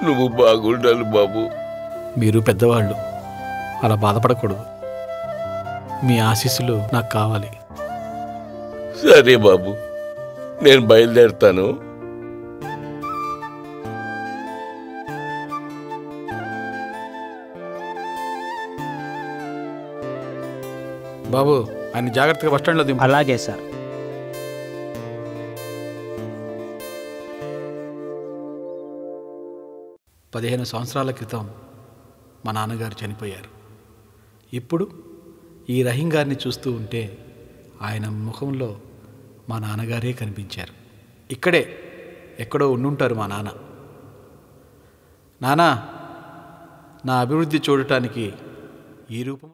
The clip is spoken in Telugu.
నువ్వు బాగుండాలి బాబు. మీరు పెద్దవాళ్ళు, అలా బాధపడకూడదు. మీ ఆశీస్సులు నాకు కావాలి. సరే బాబు, నేను బయలుదేరుతాను. బాబు, ఆయన జాగ్రత్తగా బస్టాండ్లో దింపు. అలాగే సార్. పదిహేను సంవత్సరాల క్రితం మా నాన్నగారు చనిపోయారు. ఇప్పుడు ఈ రహీం గారిని చూస్తూ ఉంటే ఆయన ముఖంలో మా నాన్నగారే కనిపించారు. ఇక్కడే ఎక్కడో ఉండుంటారు మా నాన్న. నాన్న, నా అభివృద్ధి చూడటానికి ఈ రూపం